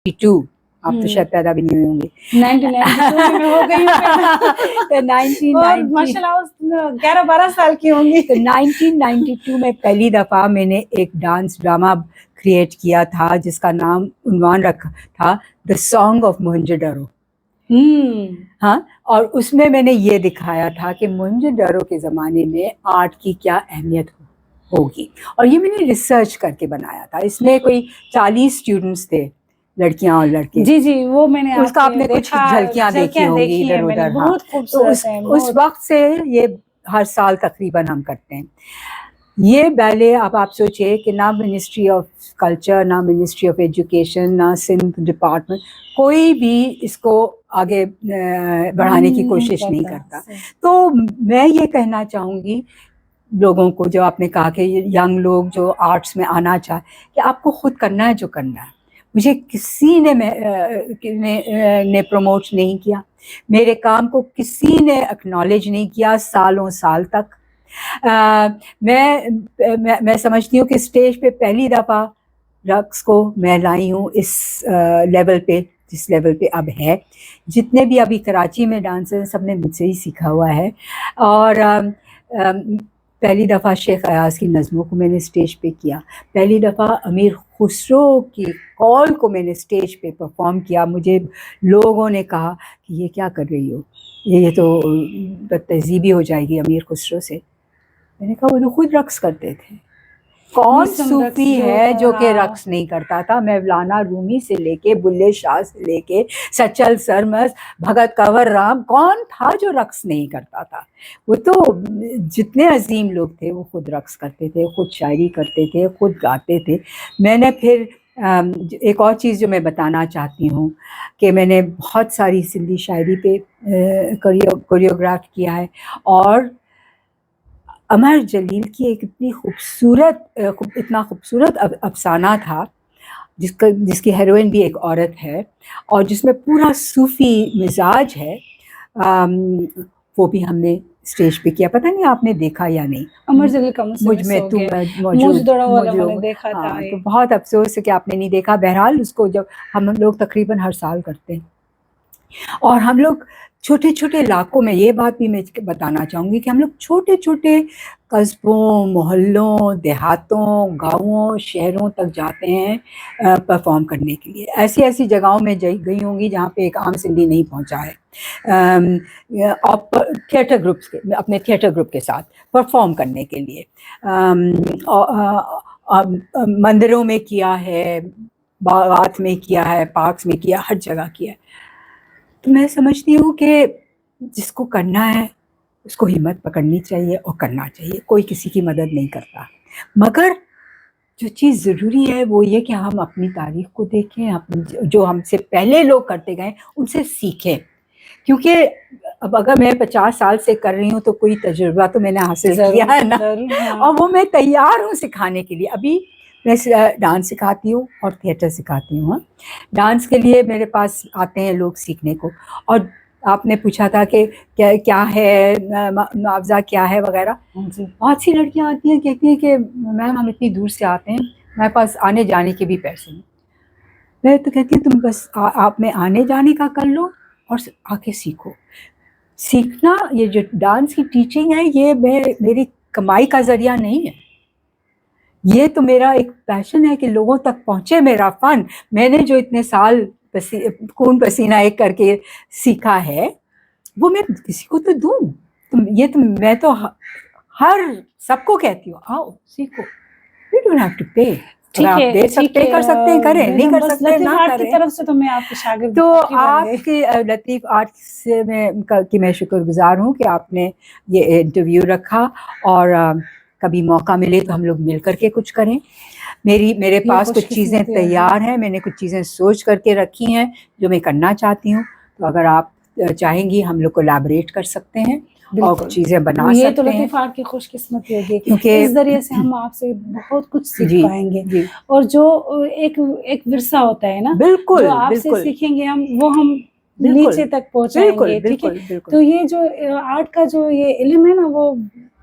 1992, آپ تو شاید پیدا بھی نہیں ہوں گے. 1992 میں ہو گئی تو 1990 ماشاءاللہ 11-12 سال کی ہوں گی. تو 1992 میں پہلی دفعہ میں نے ایک ڈانس ڈرامہ کریٹ کیا تھا جس کا نام عنوان رکھا تھا the song of Mohenjo Daro. ہاں، اور اس میں نے یہ دکھایا تھا کہ موہنجو ڈارو کے زمانے میں آرٹ کی کیا اہمیت ہوگی، اور یہ میں نے ریسرچ کر کے بنایا تھا. اس میں کوئی 40 اسٹوڈنٹس تھے، لڑکیاں اور لڑکے. جی وہ میں نے اس کا آپ نے کچھ جھلکیاں دیکھی ہوں گی ادھر ادھر. بہت خوبصورت ہے. اس وقت سے یہ ہر سال تقریباً ہم کرتے ہیں یہ بیلے. اب آپ سوچئے کہ نہ منسٹری آف کلچر، نہ منسٹری آف ایجوکیشن، نہ سندھ ڈپارٹمنٹ، کوئی بھی اس کو آگے بڑھانے کی کوشش نہیں کرتا. تو میں یہ کہنا چاہوں گی لوگوں کو، جو آپ نے کہا کہ ینگ لوگ جو آرٹس میں آنا چاہے، کہ آپ کو خود کرنا ہے جو کرنا ہے. مجھے کسی نے پروموٹ نہیں کیا، میرے کام کو کسی نے اکنالج نہیں کیا سالوں سال تک. میں سمجھتی ہوں کہ اسٹیج پہ پہلی دفعہ رقص کو میں لائی ہوں اس لیول پہ جس لیول پہ اب ہے. جتنے بھی ابھی کراچی میں ڈانسر سب نے مجھ سے ہی سیکھا ہوا ہے. اور پہلی دفعہ شیخ ایاز کی نظموں کو میں نے اسٹیج پہ کیا، پہلی دفعہ امیر خسرو کی قول کو میں نے اسٹیج پہ پرفارم کیا. مجھے لوگوں نے کہا کہ یہ کیا کر رہی ہو، یہ تو تہذیبی ہو جائے گی امیر خسرو سے. میں نے کہا وہ تو خود رقص کرتے تھے. کون صوفی ہے جو کہ رقص نہیں کرتا تھا؟ مولانا رومی سے لے کے بلے شاہ سے لے کے سچل سرمس، بھگت کنور رام، کون تھا جو رقص نہیں کرتا تھا؟ وہ تو جتنے عظیم لوگ تھے وہ خود رقص کرتے تھے، خود شاعری کرتے تھے، خود گاتے تھے. میں نے پھر ایک اور چیز جو میں بتانا چاہتی ہوں کہ میں نے بہت ساری سندھی شاعری پہ کوریوگراف کیا ہے. اور عمر جلیل کی ایک اتنا خوبصورت افسانہ تھا جس کی ہیروئن بھی ایک عورت ہے اور جس میں پورا صوفی مزاج ہے. وہ بھی ہم نے اسٹیج پہ کیا. پتہ نہیں آپ نے دیکھا یا نہیں. عمر جلیل کا مجھ میں تو موجود دیکھا تھا. تو بہت افسوس ہے کہ آپ نے نہیں دیکھا. بہرحال اس کو جب ہم لوگ تقریباً ہر سال کرتے ہیں، اور ہم لوگ چھوٹے چھوٹے علاقوں میں، یہ بات بھی میں بتانا چاہوں گی کہ ہم لوگ چھوٹے چھوٹے قصبوں، محلوں، دیہاتوں، گاؤں، شہروں تک جاتے ہیں پرفارم کرنے کے لیے. ایسی جگہوں میں گئی ہوں گی جہاں پہ ایک عام سندھی نہیں پہنچا ہے. تھیٹر گروپس کے، اپنے تھیٹر گروپ کے ساتھ پرفارم کرنے کے لیے مندروں میں کیا ہے، باغات میں کیا ہے، پارکس میں کیا، ہر جگہ کیا ہے. تو میں سمجھتی ہوں کہ جس کو کرنا ہے اس کو ہمت پکڑنی چاہیے اور کرنا چاہیے. کوئی کسی کی مدد نہیں کرتا، مگر جو چیز ضروری ہے وہ یہ کہ ہم اپنی تاریخ کو دیکھیں، جو ہم سے پہلے لوگ کرتے گئے ان سے سیکھیں. کیونکہ اب اگر میں 50 سال سے کر رہی ہوں تو کوئی تجربہ تو میں نے حاصل کیا ہے نا، اور وہ میں تیار ہوں سکھانے کے لیے. ابھی میں ڈانس سکھاتی ہوں اور تھیٹر سکھاتی ہوں. ڈانس کے لیے میرے پاس آتے ہیں لوگ سیکھنے کو. اور آپ نے پوچھا تھا کہ کیا ہے معاوضہ کیا ہے وغیرہ. بہت سی لڑکیاں آتی ہیں کہتی ہیں کہ میم ہم اتنی دور سے آتے ہیں، ہمارے پاس آنے جانے کے بھی پیسے نہیں. میں تو کہتی ہوں تم بس آپ میں آنے جانے کا کر لو اور آ کے سیکھو. سیکھنا، یہ جو ڈانس کی ٹیچنگ ہے یہ میری کمائی کا ذریعہ نہیں ہے. یہ تو میرا ایک پیشن ہے کہ لوگوں تک پہنچے میرا فن. میں نے جو اتنے سال خون پسینہ ایک کر کے سیکھا ہے وہ میں کسی کو تو دوں. میں تو ہر سب کو کہتی ہوں آؤ سیکھو. You don't have to pay. آپ دے سکتے کر سکتے ہیں کریں، نہیں کر سکتے نہ کریں. طرف سے تو میں آپ کے شاگرد، تو آپ کی لطیف آرٹ سے میں شکر گزار ہوں کہ آپ نے یہ انٹرویو رکھا، اور کبھی موقع ملے تو ہم لوگ مل کر کے کچھ کریں. میرے پاس کچھ چیزیں تیار ہیں، میں نے کچھ چیزیں سوچ کر کے رکھی ہیں جو میں کرنا چاہتی ہوں. تو اگر آپ چاہیں گی ہم لوگ کولیبریٹ کر سکتے ہیں اور چیزیں بنا سکتے ہیں. یہ تو لطیف آپ کی خوش قسمتی ہوگی کیونکہ اس ذریعے سے ہم آپ سے بہت کچھ سیکھ پائیں گے. اور جو ایک ورثہ ہوتا ہے نا، بالکل جو آپ سے سیکھیں گے ہم نیچے تک پہنچائیں گے. ٹھیک ہے. تو یہ جو آرٹ کا جو یہ علم ہے نا وہ